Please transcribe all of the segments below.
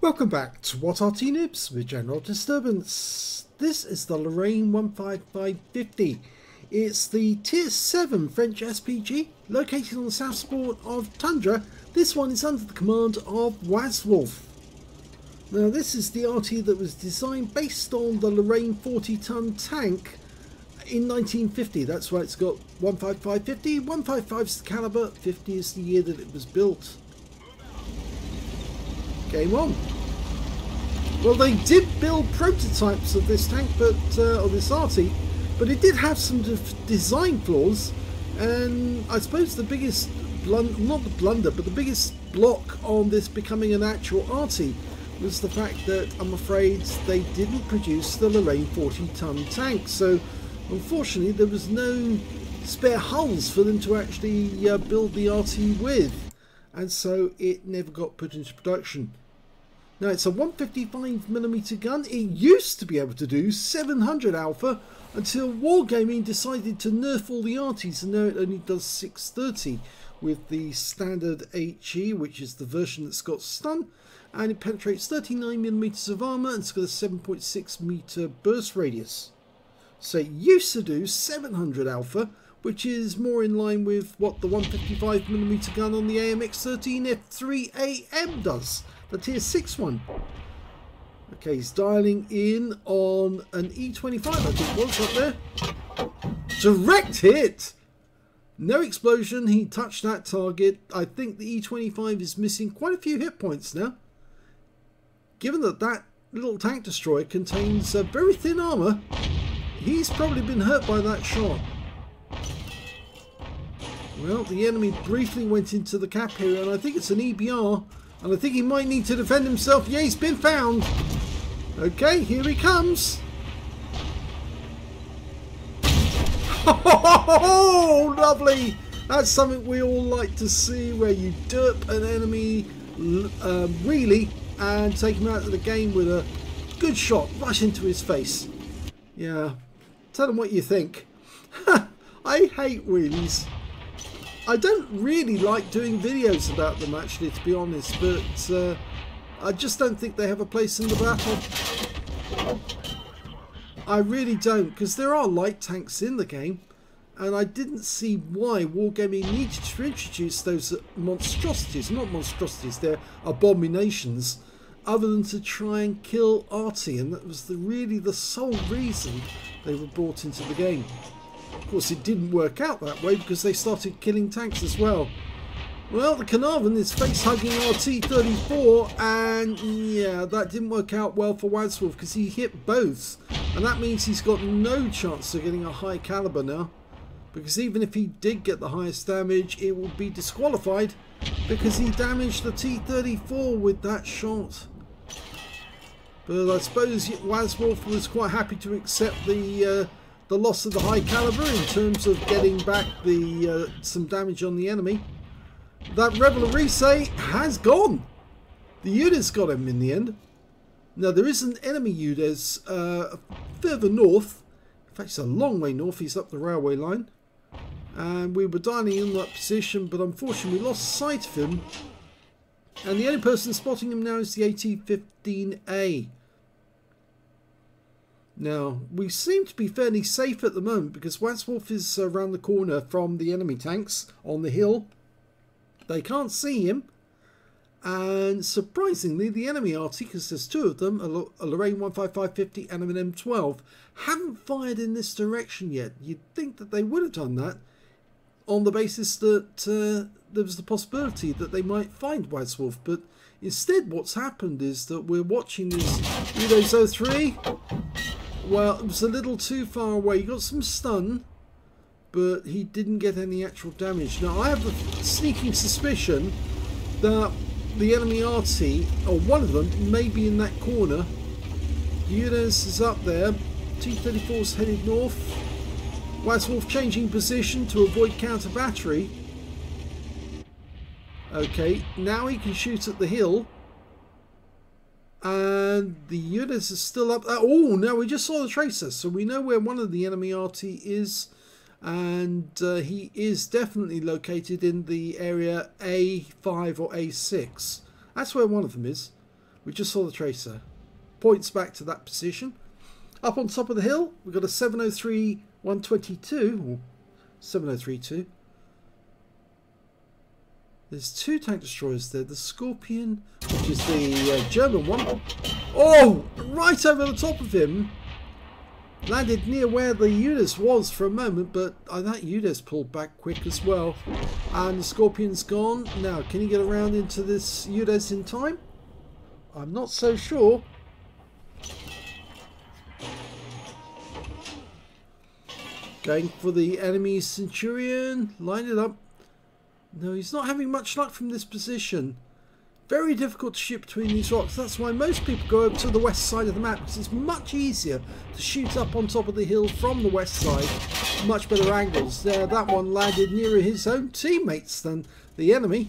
Welcome back to What Arty Noobs with General Disturbance. This is the Lorraine 15550. It's the Tier 7 French SPG located on the south sport of Tundra. This one is under the command of Wazwulf. Now this is the Arty that was designed based on the Lorraine 40-ton tank in 1950. That's why it's got 15550. 155 is the caliber, 50 is the year that it was built. Game on. Well, they did build prototypes of this tank, but or this Arty, but it did have some design flaws, and I suppose the biggest not the blunder, but the biggest block on this becoming an actual Arty was the fact that I'm afraid they didn't produce the Lorraine 40-ton tank. So unfortunately there was no spare hulls for them to actually build the Arty with, and so it never got put into production. Now it's a 155mm gun. It used to be able to do 700 alpha until Wargaming decided to nerf all the Artys, and now it only does 630 with the standard HE, which is the version that's got stun, and it penetrates 39mm of armor and it's got a 7.6 meter burst radius. So it used to do 700 alpha, which is more in line with what the 155mm gun on the AMX13 F3AM does, the tier 6 one. Okay, he's dialing in on an E25, I think was up there. Direct hit! No explosion, he touched that target. I think the E25 is missing quite a few hit points now, given that that little tank destroyer contains very thin armor. He's probably been hurt by that shot. Well, the enemy briefly went into the cap here, and I think it's an EBR, and I think he might need to defend himself. Yeah, he's been found. Okay, here he comes. Oh, lovely. That's something we all like to see, where you derp an enemy really and take him out of the game with a good shot right into his face. Yeah, tell him what you think. I hate wheelies. I don't really like doing videos about them, actually, to be honest, but I just don't think they have a place in the battle. I really don't, because there are light tanks in the game, and I didn't see why Wargaming needed to introduce those monstrosities. Not monstrosities, they're abominations, other than to try and kill Arty, and that was really the sole reason they were brought into the game. Of course, it didn't work out that way because they started killing tanks as well. Well, the Carnarvon is face-hugging RT-34, and yeah, that didn't work out well for Wazwulf because he hit both, and that means he's got no chance of getting a high caliber now, because even if he did get the highest damage, it would be disqualified because he damaged the T-34 with that shot. But I suppose Wazwulf was quite happy to accept the loss of the high caliber in terms of getting back the some damage on the enemy. That Revelry has gone. The unit's got him in the end. Now there is an enemy unit further north. In fact, it's a long way north. He's up the railway line, and we were dialing in that position, but unfortunately we lost sight of him. And the only person spotting him now is the AT-15A. Now, we seem to be fairly safe at the moment because Wazwulf is around the corner from the enemy tanks on the hill. They can't see him. And surprisingly, the enemy Arty, because there's two of them, a Lorraine 15550 and an M12, haven't fired in this direction yet. You'd think that they would have done that on the basis that there was the possibility that they might find Wazwulf. But instead, what's happened is that we're watching this Windows 03. Well, it was a little too far away. He got some stun, but he didn't get any actual damage. Now, I have a sneaking suspicion that the enemy Arty, or one of them, may be in that corner. Unis is up there. T-34 is headed north. Wazwulf changing position to avoid counter battery. Okay, now he can shoot at the hill. And the units are still up. Oh, now we just saw the tracer, so we know where one of the enemy Arty is, and he is definitely located in the area A5 or A6. That's where one of them is. We just saw the tracer. Points back to that position. Up on top of the hill, we've got a 703 122, or 7032. There's two tank destroyers there. The Scorpion, which is the German one. Oh, right over the top of him. Landed near where the UDES was for a moment, but that UDES pulled back quick as well. And the Scorpion's gone. Now, can he get around into this UDES in time? I'm not so sure. Going for the enemy Centurion. Line it up. No, he's not having much luck from this position. Very difficult to shoot between these rocks. That's why most people go over to the west side of the map, because it's much easier to shoot up on top of the hill from the west side. Much better angles. There, that one landed nearer his own teammates than the enemy.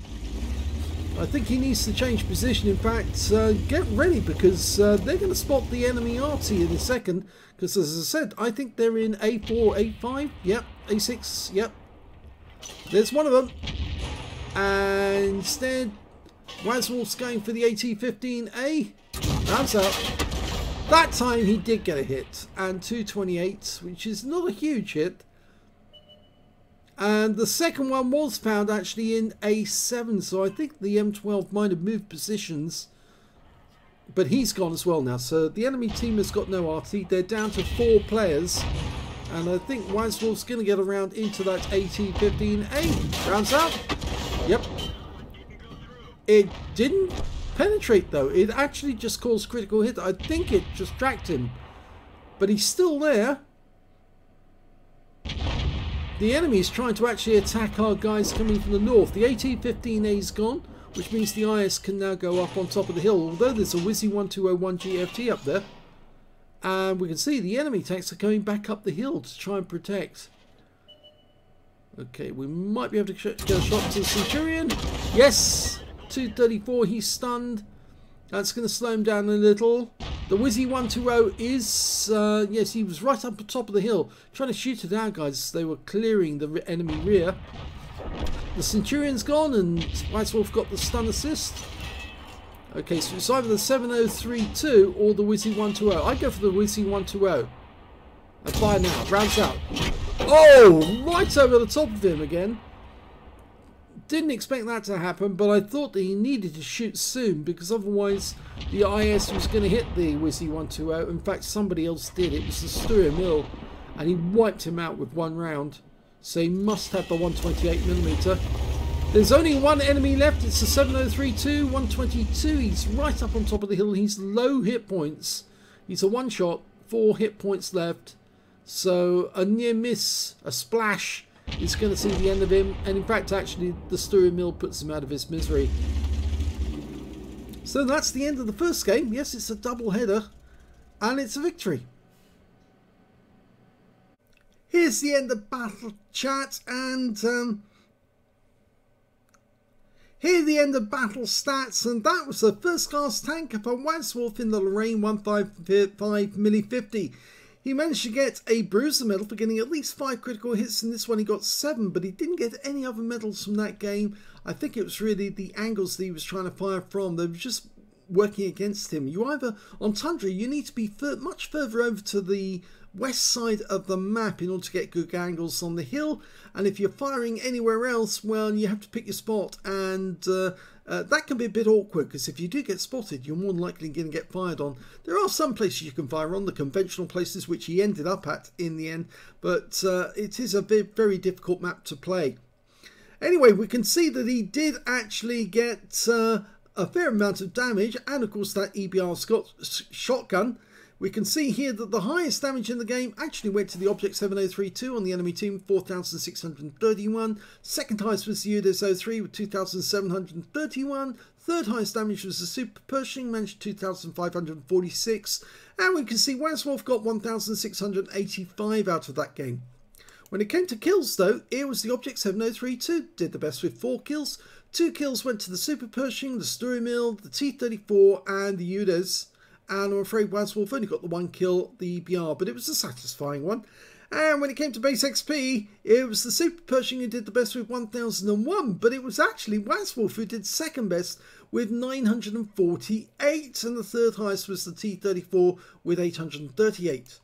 I think he needs to change position. In fact, get ready, because they're going to spot the enemy Arty in a second. Because as I said, I think they're in A4, A5. Yep, A6. Yep. There's one of them. And instead, Wazwulf's going for the AT-15A. Rounds out. That time he did get a hit. And 228, which is not a huge hit. And the second one was found actually in A7. So I think the M12 might have moved positions. But he's gone as well now. So the enemy team has got no Arty. They're down to 4 players. And I think Wazwulf's going to get around into that AT-15A. Rounds out. Yep. It didn't penetrate though. It actually just caused critical hit. I think it just tracked him. But he's still there. The enemy is trying to actually attack our guys coming from the north. The AT-15A's gone, which means the IS can now go up on top of the hill. Although there's a Wizzy 1201 GFT up there. And we can see the enemy tanks are going back up the hill to try and protect. Okay, we might be able to get a shot to the Centurion. Yes! 234, he's stunned. That's going to slow him down a little. The Wizzy 120 is, yes, he was right up the top of the hill, trying to shoot it down, guys, as they were clearing the enemy rear. The Centurion's gone, and Wazwulf got the stun assist. Okay, so it's either the 7032 or the Wizzy 120. I go for the Wizzy 120. And fire now. Rounds out. Oh, right over the top of him again. Didn't expect that to happen, but I thought that he needed to shoot soon, because otherwise the IS was going to hit the Wizzy 120. In fact, somebody else did. It was the Studzianki, and he wiped him out with one round. So he must have the 128mm. There's only one enemy left. It's the 7032, 122. He's right up on top of the hill. He's low hit points. He's a one shot, 4 hit points left. So a near miss, a splash, is going to see the end of him. And in fact, actually, the Studzianki puts him out of his misery. So that's the end of the first game. Yes, it's a double header, and it's a victory. Here's the end of battle chat, and here the end of battle stats, and that was the first class tank for Wazwulf in the Lorraine 155 mle.50. He managed to get a bruiser medal for getting at least 5 critical hits. In this one he got 7, but he didn't get any other medals from that game. I think it was really the angles that he was trying to fire from. They were just working against him. You either, on Tundra, you need to be much further over to the west side of the map in order to get good angles on the hill, and if you're firing anywhere else, well, you have to pick your spot, and that can be a bit awkward, because if you do get spotted, you're more than likely going to get fired on. There are some places you can fire on, the conventional places, which he ended up at in the end, but it is a very difficult map to play. Anyway, we can see that he did actually get a fair amount of damage, and of course that EBR shotgun. We can see here that the highest damage in the game actually went to the Object 7032 on the enemy team, 4,631. Second highest was the UDES 03 with 2,731. Third highest damage was the Super Pershing, managed 2,546. And we can see Wazwulf got 1,685 out of that game. When it came to kills though, it was the Object 7032 did the best with 4 kills. 2 kills went to the Super Pershing, the Studzianki, the T-34 and the UDES. And I'm afraid Wazwulf only got the 1 kill, the EBR, but it was a satisfying one. And when it came to base XP, it was the Super Pershing who did the best with 1001, but it was actually Wazwulf who did second best with 948, and the third highest was the T34 with 838.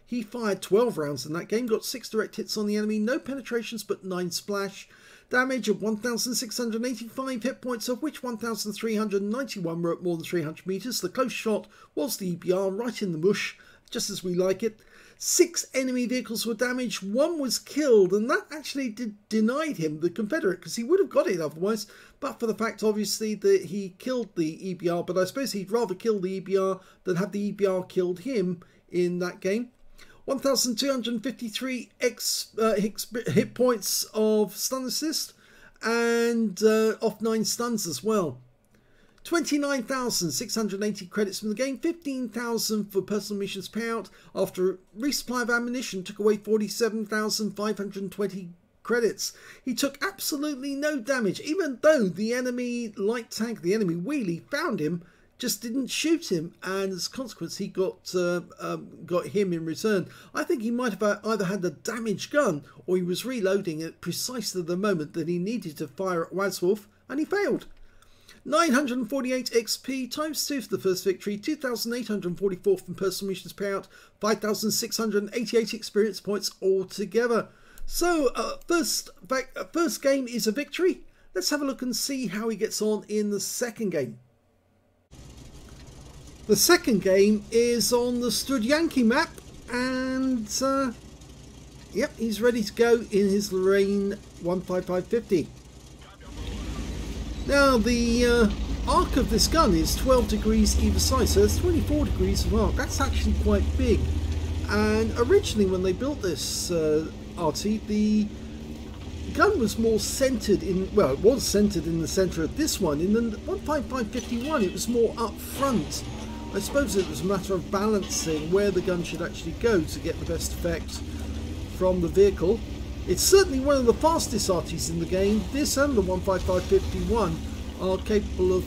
He fired 12 rounds in that game, got 6 direct hits on the enemy, no penetrations but 9 splash, damage of 1,685 hit points, of which 1,391 were at more than 300 meters. The close shot was the EBR, right in the mush, just as we like it. 6 enemy vehicles were damaged, 1 was killed, and that actually denied him the Confederate, because he would have got it otherwise, but for the fact obviously that he killed the EBR. But I suppose he'd rather kill the EBR than have the EBR killed him in that game. 1,253 hit points of stun assist, and off 9 stuns as well. 29,680 credits from the game, 15,000 for personal missions payout. After resupply of ammunition took away 47,520 credits. He took absolutely no damage, even though the enemy light tank, the enemy wheelie, found him, just didn't shoot him, and as a consequence he got him in return. I think he might have either had a damaged gun or he was reloading at precisely the moment that he needed to fire at Wazwulf, and he failed. 948 XP times 2 for the first victory, 2,844 from personal missions payout, 5,688 experience points altogether. So first game is a victory. Let's have a look and see how he gets on in the second game. The second game is on the Studzianki map, and yep, he's ready to go in his Lorraine 15550. Now the arc of this gun is 12 degrees either side, so it's 24 degrees of arc. That's actually quite big. And originally when they built this Arty, the gun was more centered in, well, it was centered in the center of this one. In the 15551 it was more up front. I suppose it was a matter of balancing where the gun should actually go to get the best effect from the vehicle. It's certainly one of the fastest Artys in the game. This and the 15551 are capable of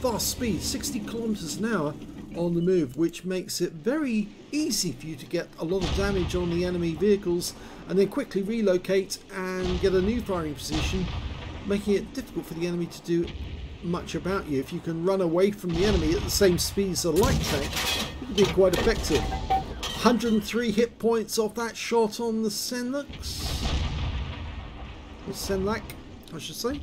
fast speed, 60 kilometers an hour on the move, which makes it very easy for you to get a lot of damage on the enemy vehicles and then quickly relocate and get a new firing position, making it difficult for the enemy to do much about you. If you can run away from the enemy at the same speed as a light tank, it can be quite effective. 103 hit points off that shot on the Senlak, I should say.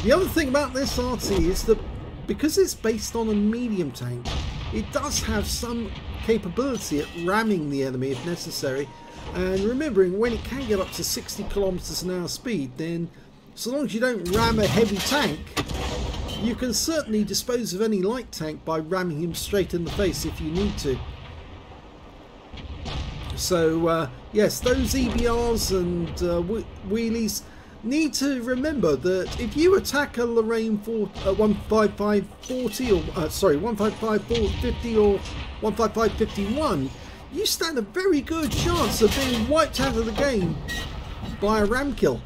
The other thing about this Arty is that because it's based on a medium tank, it does have some capability at ramming the enemy if necessary. And remembering, when it can get up to 60 kilometers an hour speed, then so long as you don't ram a heavy tank, you can certainly dispose of any light tank by ramming him straight in the face if you need to. So yes, those EBRs and wheelies need to remember that if you attack a Lorraine 15540 or 15550 or 15551, you stand a very good chance of being wiped out of the game by a ram kill.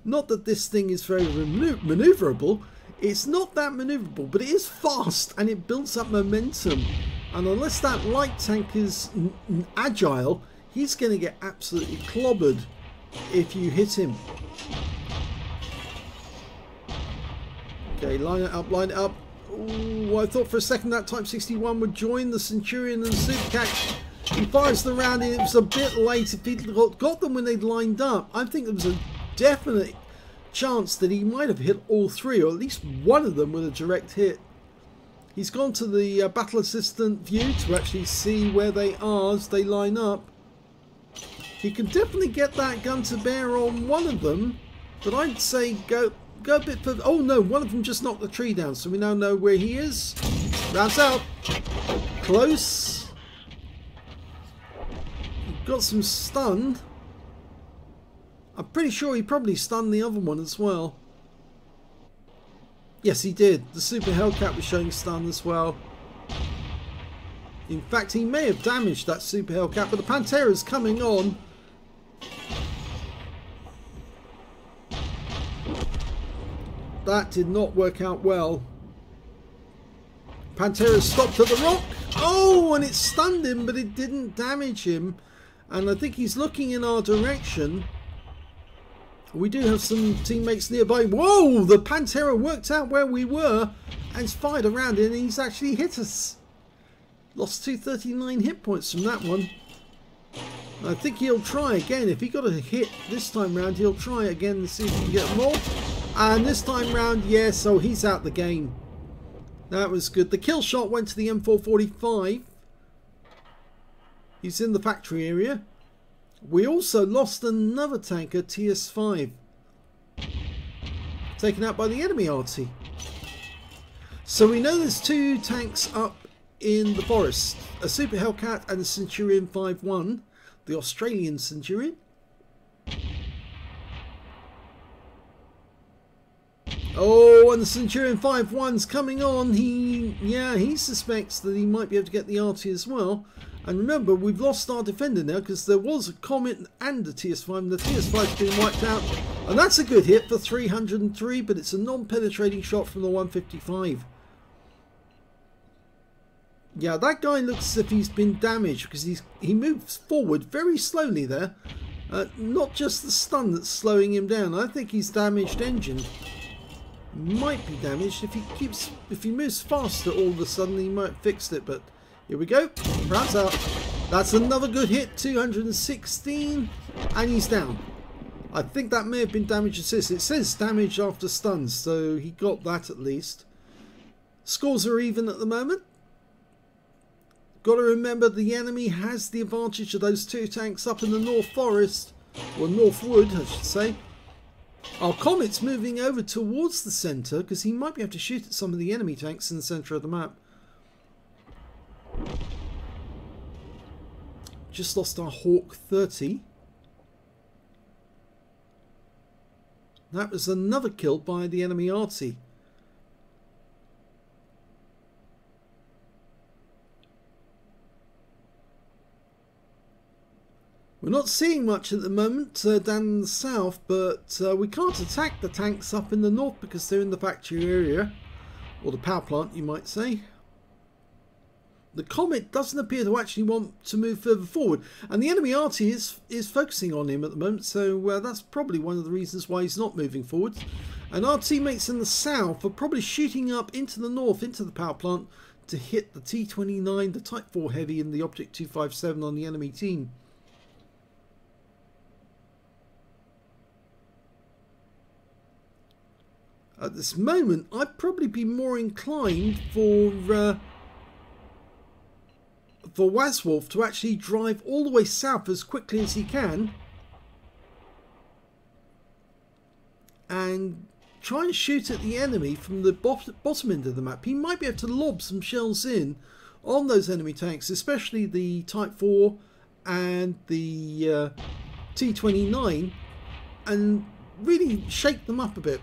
Not that this thing is very maneuverable. It's not that maneuverable, but it is fast and it builds up momentum. And unless that light tank is agile, he's going to get absolutely clobbered if you hit him. Okay, line it up, line it up. Ooh, I thought for a second that Type 61 would join the Centurion and the Supercat. He fires the round in. It was a bit late. If he'd got them when they'd lined up, I think there was a definite chance that he might have hit all three, or at least one of them with a direct hit. He's gone to the battle assistant view to actually see where they are as they line up. He can definitely get that gun to bear on one of them, but I'd say go a bit further. Oh no, one of them just knocked the tree down, so we now know where he is. Rounds out. Close. Got some stun. I'm pretty sure he probably stunned the other one as well. Yes, he did. The Super Hellcat was showing stun as well. In fact, he may have damaged that Super Hellcat, but the Pantera's coming on. That did not work out well. Pantera stopped at the rock. Oh, and it stunned him, but it didn't damage him. And I think he's looking in our direction. We do have some teammates nearby. Whoa, the Pantera worked out where we were and he's fired around it, and he's actually hit us. Lost 239 hit points from that one. I think he'll try again. If he got a hit this time round, he'll try again and see if he can get more. And this time round, yeah, so he's out the game. That was good. The kill shot went to the M445. He's in the factory area. We also lost another tanker, TS5. Taken out by the enemy Arty. So we know there's two tanks up in the forest. A Super Hellcat and a Centurion 5-1. The Australian Centurion. Oh, and the Centurion 5-1's coming on. He suspects that he might be able to get the Arty as well. And remember, we've lost our defender now because there was a Comet and a TS5. And the TS5's been wiped out. And that's a good hit for 303, but it's a non-penetrating shot from the 155. Yeah, that guy looks as if he's been damaged because he moves forward very slowly there. Not just the stun that's slowing him down. I think he's damaged engine. Might be damaged if he moves faster. All of a sudden he might have fixed it. But here we go. Rounds out. That's another good hit. 216, and he's down. I think that may have been damage assist. It says damage after stuns, so he got that at least. Scores are even at the moment. Got to remember the enemy has the advantage of those two tanks up in the North Forest, or North Wood I should say. Our Comet's moving over towards the centre because he might be able to shoot at some of the enemy tanks in the centre of the map. Just lost our Hawk 30. That was another kill by the enemy Arty. We're not seeing much at the moment down in the south, but we can't attack the tanks up in the north because they're in the factory area, or the power plant you might say. The Comet doesn't appear to actually want to move further forward, and the enemy Arty is focusing on him at the moment, so that's probably one of the reasons why he's not moving forward. And our teammates in the south are probably shooting up into the north, into the power plant, to hit the T-29, the Type 4 Heavy, and the Object 257 on the enemy team. At this moment, I'd probably be more inclined for Wazwulf to actually drive all the way south as quickly as he can and try and shoot at the enemy from the bottom end of the map. He might be able to lob some shells in on those enemy tanks, especially the Type 4 and the T-29, and really shake them up a bit.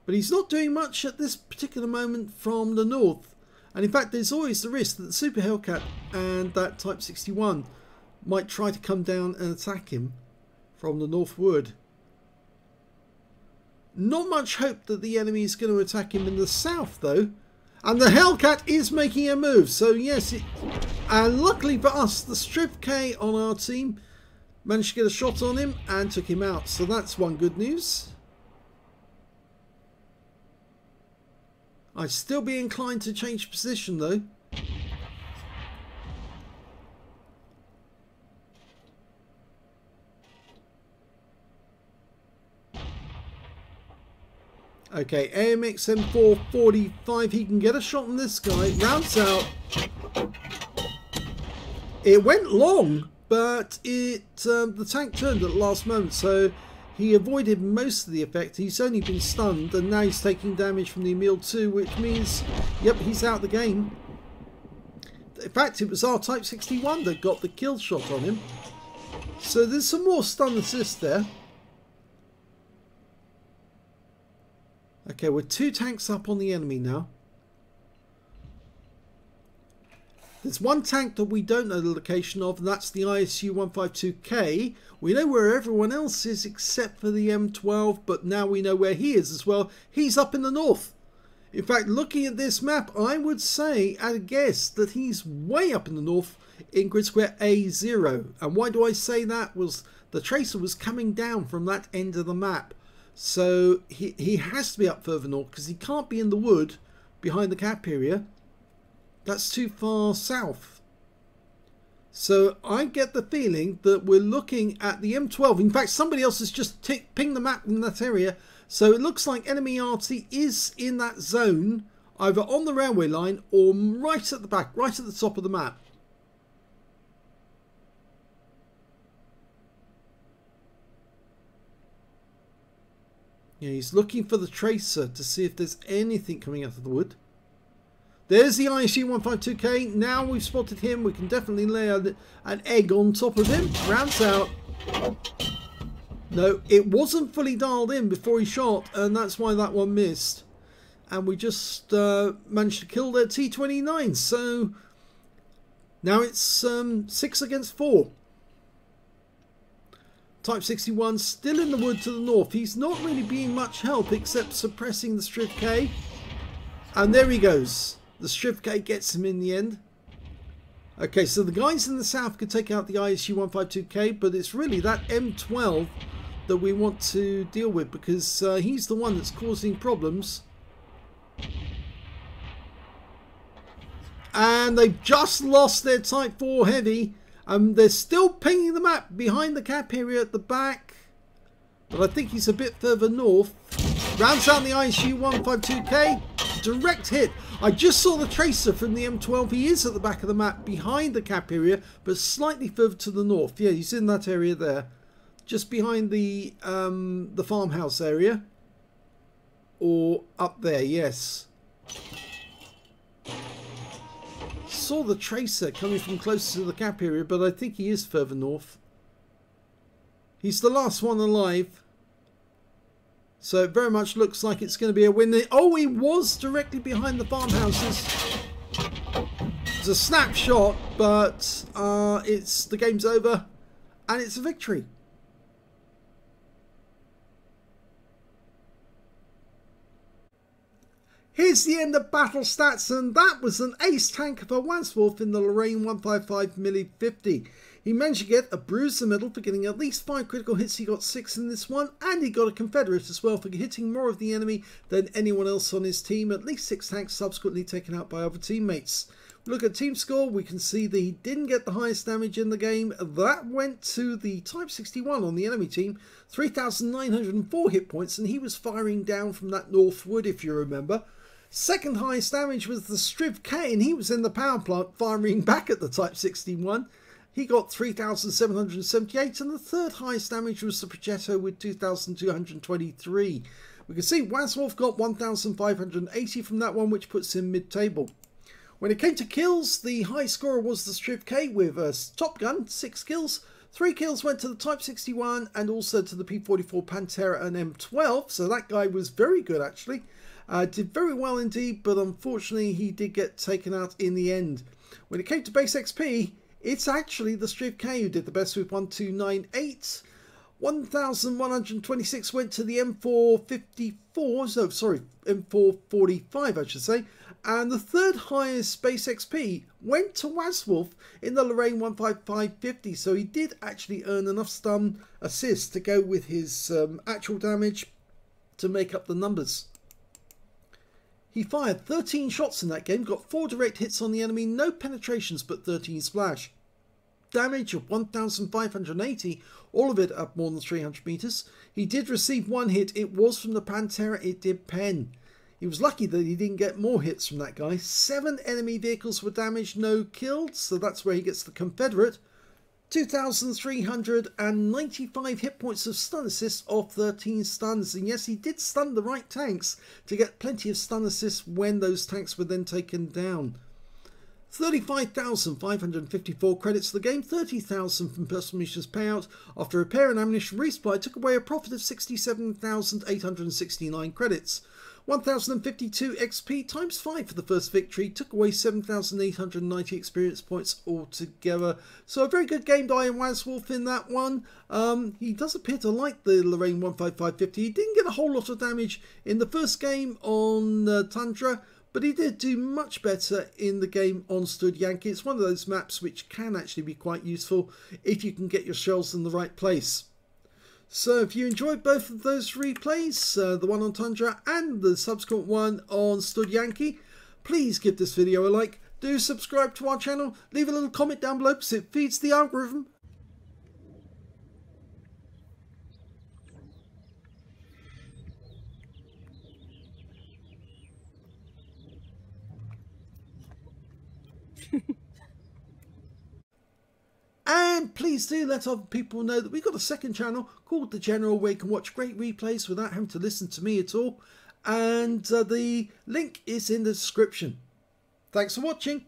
But he's not doing much at this particular moment from the north. And in fact, there's always the risk that the Super Hellcat and that Type 61 might try to come down and attack him from the North Wood. Not much hope that the enemy is going to attack him in the south, though. And the Hellcat is making a move. So yes, and luckily for us, the Striv K on our team managed to get a shot on him and took him out. So that's one good news. I'd still be inclined to change position though. Okay, AMX M445, he can get a shot on this guy. Rounds out. It went long, but the tank turned at the last moment, so he avoided most of the effect. He's only been stunned, and now he's taking damage from the mle.2, which means, yep, he's out of the game. In fact, it was our Type 61 that got the kill shot on him. So there's some more stun assist there. Okay, we're 2 tanks up on the enemy now. There's one tank that we don't know the location of, and that's the ISU 152K. We know where everyone else is except for the M12, but now we know where he is as well. He's up in the north, In fact, looking at this map, I would say, at a guess, that he's way up in the north in grid square A0. And why do I say that? Was the tracer was coming down from that end of the map. So he has to be up further north because he can't be in the wood behind the cap area. That's too far south. So I get the feeling that we're looking at the M12. In fact, somebody else has just pinged the map in that area. So it looks like enemy Arty is in that zone, either on the railway line or right at the back, right at the top of the map. Yeah, he's looking for the tracer to see if there's anything coming out of the wood. There's the ISU 152K. Now we've spotted him, we can definitely lay an egg on top of him. Rounds out. No, it wasn't fully dialed in before he shot, and that's why that one missed. And we just managed to kill their T29. So now it's 6 against 4. Type 61 still in the wood to the north. He's not really being much help except suppressing the Striv K. And there he goes. The Striv K gets him in the end. Okay, so the guys in the south could take out the ISU 152K, but it's really that M12 that we want to deal with because he's the one that's causing problems. And they've just lost their Type 4 Heavy. They're still pinging the map behind the cap area at the back. But I think he's a bit further north. Rounds out the ISU 152K. Direct hit. I just saw the tracer from the M12. He is at the back of the map behind the cap area, but slightly further to the north. Yeah, he's in that area there. Just behind the farmhouse area. Or up there, yes. Saw the tracer coming from closer to the cap area, but I think he is further north. He's the last one alive. So it very much looks like it's going to be a win. Oh, he was directly behind the farmhouses. It's a snapshot, but the game's over and it's a victory. Here's the end of battle stats, and that was an ace tank of a Wazwulf in the Lorraine 155 mle.50. He managed to get a bruise in the middle for getting at least 5 critical hits. He got 6 in this one, and he got a Confederate as well for hitting more of the enemy than anyone else on his team. At least 6 tanks subsequently taken out by other teammates. Look at team score, we can see that he didn't get the highest damage in the game. That went to the Type 61 on the enemy team, 3,904 hit points, and he was firing down from that north wood, if you remember. Second highest damage was the Striv K, and he was in the power plant firing back at the Type 61. He got 3,778, and the third highest damage was the Progetto with 2,223. We can see Wazwulf got 1,580 from that one, which puts him mid-table. When it came to kills, the high scorer was the Striv K with a Top Gun, 6 kills. 3 kills went to the Type 61 and also to the P44 Pantera and M12, so that guy was very good actually. Did very well indeed, but unfortunately he did get taken out in the end. When it came to base XP, it's actually the Striv K who did the best with 1298. 1,126 went to the M454, so sorry, M445 I should say. And the third highest base XP went to Wazwulf in the Lorraine 15550, so he did actually earn enough stun assists to go with his actual damage to make up the numbers. He fired 13 shots in that game, got 4 direct hits on the enemy, no penetrations but 13 splash. Damage of 1,580, all of it up more than 300 meters. He did receive 1 hit, it was from the Pantera, it did pen. He was lucky that he didn't get more hits from that guy. 7 enemy vehicles were damaged, no killed, so that's where he gets the Confederate. 2,395 hit points of stun assists off 13 stuns. And yes, he did stun the right tanks to get plenty of stun assists when those tanks were then taken down. 35,554 credits to the game, 30,000 from personal missions payout. After repair and ammunition resupply, took away a profit of 67,869 credits. 1052 XP times 5 for the first victory, took away 7,890 experience points altogether. So a very good game by Wazwulf in that one. He does appear to like the Lorraine 15550. He didn't get a whole lot of damage in the first game on Tundra, but he did do much better in the game on Studzianki. It's one of those maps which can actually be quite useful if you can get your shells in the right place. So if you enjoyed both of those replays, the one on Tundra and the subsequent one on Studzianki, please give this video a like, do subscribe to our channel, leave a little comment down below because it feeds the algorithm. And please do let other people know that we've got a second channel called The General where you can watch great replays without having to listen to me at all. And the link is in the description. Thanks for watching.